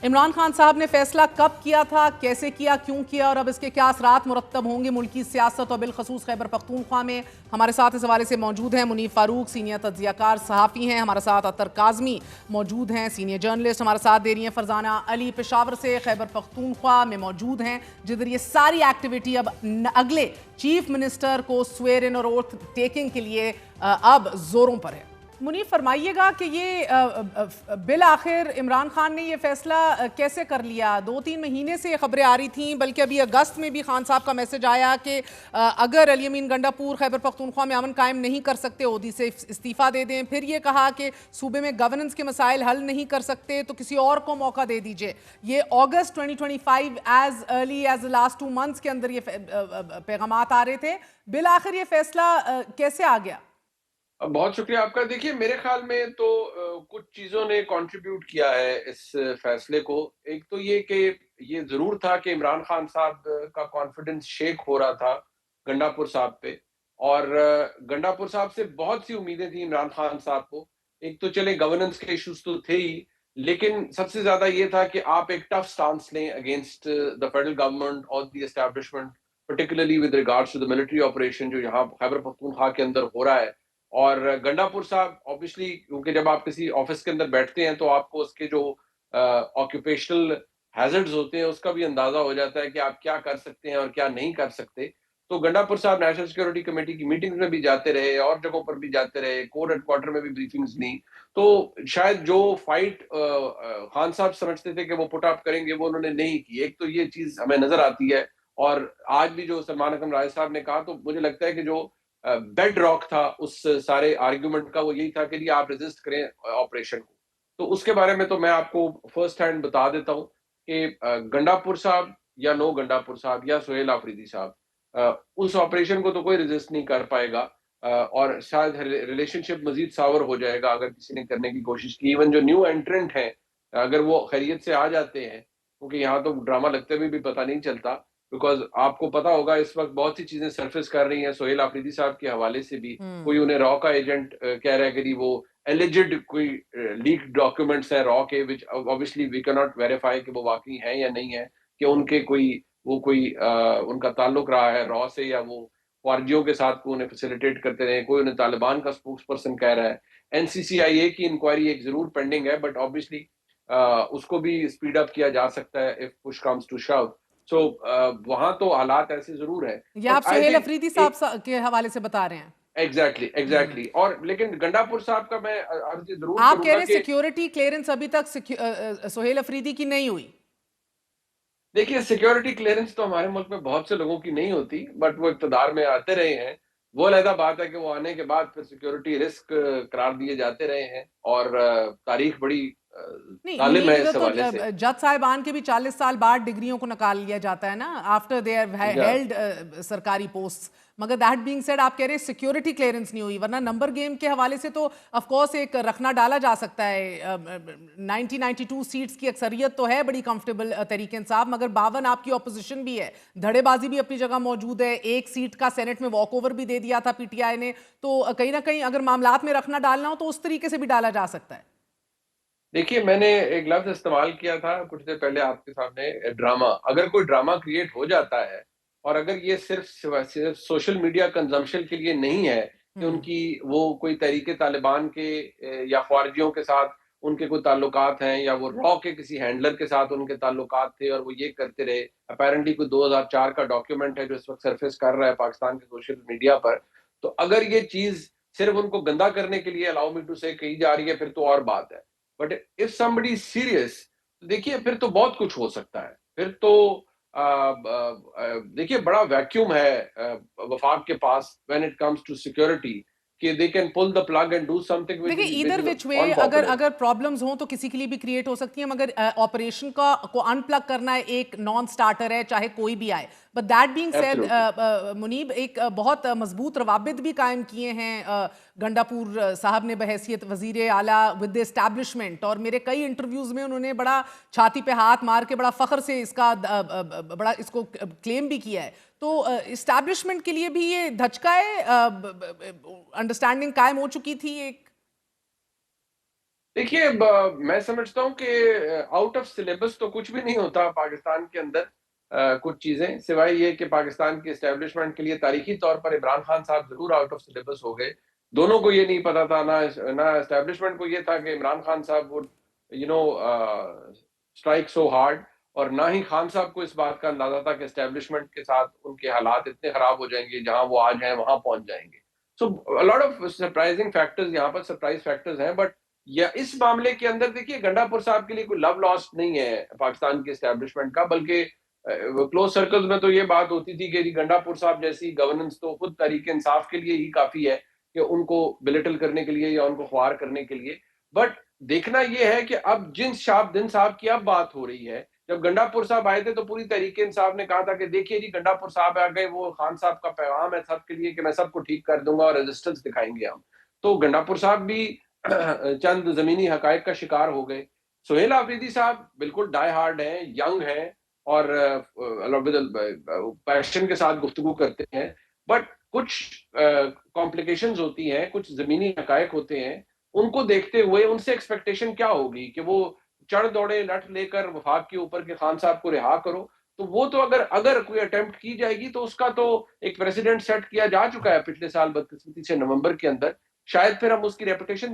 इमरान खान साहब ने फैसला कब किया था, कैसे किया, क्यों किया और अब इसके क्या असरात मुरत्तब होंगे मुल्की सियासत और बिलखसूस खैबर पख्तूनख्वा में। हमारे साथ इस हवाले से मौजूद हैं मुनीफ फारूक, सीनियर तज्जियाकार सहाफ़ी हैं। हमारे साथ अतर काज़मी मौजूद हैं, सीनियर जर्नलिस्ट हमारे साथ दे रही हैं। फरजाना अली पेशावर से खैबर पख्तूनख्वा में मौजूद हैं, जिधर ये सारी एक्टिविटी अब अगले चीफ मिनिस्टर को स्वेर इन और ओथ टेकिंग के लिए अब जोरों पर है। मुनीफ, फरमाइएगा कि ये बिल आखिर इमरान खान ने ये फैसला कैसे कर लिया। 2-3 महीने से ये खबरें आ रही थीं, बल्कि अभी अगस्त में भी खान साहब का मैसेज आया कि अगर अली अमीन गंडापुर खैबर पख्तूनख्वा में अमन कायम नहीं कर सकते, ओहदे से इस्तीफ़ा दे दें। फिर ये कहा कि सूबे में गवर्नेंस के मसाइल हल नहीं कर सकते तो किसी और को मौका दे दीजिए। ये अगस्त 2025 as early as last 2 months के अंदर ये पैगामात आ रहे थे। बिल आखिर ये फैसला कैसे आ गया? बहुत शुक्रिया आपका। देखिए, मेरे ख्याल में तो कुछ चीज़ों ने कंट्रीब्यूट किया है इस फैसले को। एक तो ये कि ये ज़रूर था कि इमरान खान साहब का कॉन्फिडेंस शेक हो रहा था गंडापुर साहब पे, और गंडापुर साहब से बहुत सी उम्मीदें थी इमरान खान साहब को। एक तो चले गवर्नेंस के इश्यूज़ तो थे ही, लेकिन सबसे ज़्यादा ये था कि आप एक टफ स्टांस लें अगेंस्ट द फेडरल गवर्नमेंट और the establishment, particularly with regards to the military operation जो यहाँ खैबर पख्तूनख्वा के अंदर हो रहा है। और गंडापुर साहब ऑब्वियसली, क्योंकि जब आप किसी ऑफिस के अंदर बैठते हैं तो आपको उसके जो ऑक्यूपेशनल हैजर्ड्स होते हैं उसका भी अंदाजा हो जाता है कि आप क्या कर सकते हैं और क्या नहीं कर सकते। तो गंडापुर साहब नेशनल सिक्योरिटी कमेटी की मीटिंग्स में भी जाते रहे और जगहों पर भी जाते रहे, कोर हेडक्वार्टर में भी ब्रीफिंग्स ली। तो शायद जो फाइट खान साहब समझते थे कि वो पुट अप करेंगे, वो उन्होंने नहीं की। एक तो ये चीज हमें नजर आती है। और आज भी जो सलमान अकरम राय साहब ने कहा, तो मुझे लगता है कि जो बेड रॉक था उस सारे आर्ग्यूमेंट का, वो यही था कि जी आप रेजिस्ट करें ऑपरेशन को। तो उसके बारे में तो मैं आपको फर्स्ट हैंड बता देता हूं कि गंडापुर साहब या नो गंडापुर साहब या सुहेल आफरीदी साहब, उस ऑपरेशन को तो कोई रेजिस्ट नहीं कर पाएगा। और शायद रिलेशनशिप मजीद सावर हो जाएगा अगर किसी ने करने की कोशिश की। इवन जो न्यू एंट्रेंट हैं, अगर वो खैरियत से आ जाते हैं, क्योंकि यहाँ तो ड्रामा लगते हुए भी पता नहीं चलता। बिकॉज आपको पता होगा इस वक्त बहुत सी चीजें सरफेस कर रही हैं सोहेल आफरीदी साहब के हवाले से भी। कोई उन्हें रॉ का एजेंट कह रहा है कि वो एलिजिड कोई लीक डॉक्यूमेंट्स है रॉ के, which obviously we can not verify कि वो वाकई हैं या नहीं है, कि उनके कोई उनका ताल्लुक रहा है रॉ से, या वो फौजियों के साथ को उन्हें फैसिलिटेट करते रहे। कोई उन्हें तालिबान का स्पोक्स पर्सन कह रहा है। एनसीसीआईए की इंक्वायरी एक जरूर पेंडिंग है, बट ऑब्वियसली उसको भी स्पीड अप किया जा सकता है इफ पुश कम्स टू शव। सो वहां तो हालात ऐसे जरूर है। ये आप but I Suhail think Afridi sahab के हवाले से बता रहे हैं? Exactly exactly. और लेकिन गंडापुर साहब का मैं अर्ज जरूर आप कह करूंगा रहे हैं कि सिक्योरिटी क्लियरेंस अभी तक सुहेल अफरीदी की नहीं हुई? देखिए, सिक्योरिटी क्लियरेंस तो हमारे मुल्क में बहुत से लोगों की नहीं होती, बट वो इक़्तिदार में आते रहे हैं। वो अलग बात है कि वो आने के बाद फिर सिक्योरिटी रिस्क करार दिए जाते रहे हैं, और तारीख बड़ी नहीं जालिम मुनीब, है इधर इस तो हवाले से। जज साहिबान के भी 40 साल बाद डिग्रियों को निकाल लिया जाता है ना, आफ्टर दे या हेल्ड सरकारी पोस्ट। मगर दैट बीइंग सेड, आप कह रहे हैं सिक्योरिटी क्लियरेंस नहीं हुई, वरना नंबर गेम के हवाले से तो ऑफ कोर्स एक रखना डाला जा सकता है। 1992 सीट्स की अक्सरियत तो है बड़ी कंफर्टेबल तरीके साहब, मगर 52 आपकी ऑपोजिशन भी है, धड़ेबाजी भी अपनी जगह मौजूद है। एक सीट का सेनेट में वॉक ओवर भी दे दिया था पीटीआई ने। तो कहीं ना कहीं अगर मामलात में रखना डालना हो तो उस तरीके से भी डाला जा सकता है। देखिए, मैंने एक लफ्ज़ इस्तेमाल किया था कुछ देर पहले आपके सामने, ड्रामा। अगर कोई ड्रामा क्रिएट हो जाता है, और अगर ये सिर्फ सोशल मीडिया कंजम्पशन के लिए नहीं है कि हम्म। उनकी वो कोई तहरीके तालिबान के या ख़वारिजियों के साथ उनके कोई ताल्लुकात हैं, या वो रॉ के किसी हैंडलर के साथ उनके ताल्लुकात थे और वो ये करते रहे। अपैरेंटली कोई 2004 का डॉक्यूमेंट है जो इस वक्त सरफेस कर रहा है पाकिस्तान के सोशल मीडिया पर। तो अगर ये चीज़ सिर्फ उनको गंदा करने के लिए, अलाउ मी टू से, कही जा रही है, फिर तो और बात है। But if somebody is serious, देखिए फिर तो बहुत कुछ हो सकता है। फिर तो देखिए बड़ा वैक्यूम है वफाक के पास when it comes to security, कि they can pull the plug and do something देखिए, व्हिच इधर इज विच वे अगर अनपॉपुलर। अगर प्रॉब्लम्स हों तो किसी के लिए भी क्रिएट हो सकती है, मगर ऑपरेशन का को अनप्लग करना एक नॉन स्टार्टर है, चाहे कोई भी आए। But that being said absolutely. Muneeb, एक बहुत मजबूत रवाबित भी कायम किए हैं गंडापुर साहब ने बहैसियत वजीर आला विद द एस्टैब्लिशमेंट, और मेरे कई इंटरव्यूज में उन्होंने बड़ा छाती पे हाथ मार के बड़ा फख्र से इसका बड़ा इसको क्लेम भी किया है। तो इस्टेब्लिशमेंट के लिए भी ये धचका है, अंडरस्टैंडिंग कायम हो चुकी थी एक। देखिए मैं समझता हूँ कि आउट ऑफ सिलेबस तो कुछ भी नहीं होता पाकिस्तान के अंदर। कुछ चीजें सिवाय ये कि पाकिस्तान की एस्टेब्लिशमेंट के लिए तारीखी तौर पर इमरान खान साहब जरूर आउट ऑफ सिलेबस हो गए। दोनों को ये नहीं पता था, ना ना एस्टेब्लिशमेंट को ये था कि इमरान खान साहब would you know strike so hard, और ना ही खान साहब को इस बात का अंदाजा था कि एस्टेब्लिशमेंट के साथ उनके हालात इतने खराब हो जाएंगे, जहां वो आज हैं वहां पहुंच जाएंगे। So a lot of surprising factors यहाँ पर सरप्राइज फैक्टर्स हैं। बट या इस मामले के अंदर देखिए गंडापुर साहब के लिए कोई लव लॉस्ट नहीं है पाकिस्तान की एस्टेब्लिशमेंट का, बल्कि क्लोज सर्कल्स में तो ये बात होती थी कि जी गंडापुर साहब जैसी गवर्नेंस तो खुद तहरीक इंसाफ के लिए ही काफी है कि उनको बिलिटल करने के लिए या उनको ख्वार करने के लिए। बट देखना यह है कि अब जिन शाह दिन साहब की अब बात हो रही है, जब गंडापुर साहब आए थे तो पूरी तहरीक इंसाफ ने कहा था कि देखिए जी गंडापुर साहब आ गए, वो खान साहब का पैगाम है सबके लिए कि मैं सबको ठीक कर दूंगा और रेजिस्टेंस दिखाएंगे हम। तो गंडापुर साहब भी चंद जमीनी हकायक का शिकार हो गए। सुहेल आफरीदी साहब बिल्कुल डाई हार्ड हैं, यंग हैं और पैशन के साथ गुफ्तगू करते हैं। बट कुछ कॉम्प्लिकेशंस होती हैं, कुछ जमीनी हकायक होते हैं, उनको देखते हुए उनसे एक्सपेक्टेशन क्या होगी कि वो चढ़ दौड़े लठ लेकर वफाक के ऊपर के खान साहब को रिहा करो। तो वो तो अगर अगर कोई अटेम्प्ट की जाएगी तो उसका तो एक प्रेसिडेंट सेट किया जा चुका है पिछले साल बदकिस्मती से नवंबर के अंदर। शायद फिर हम उसकी रेपुटेशन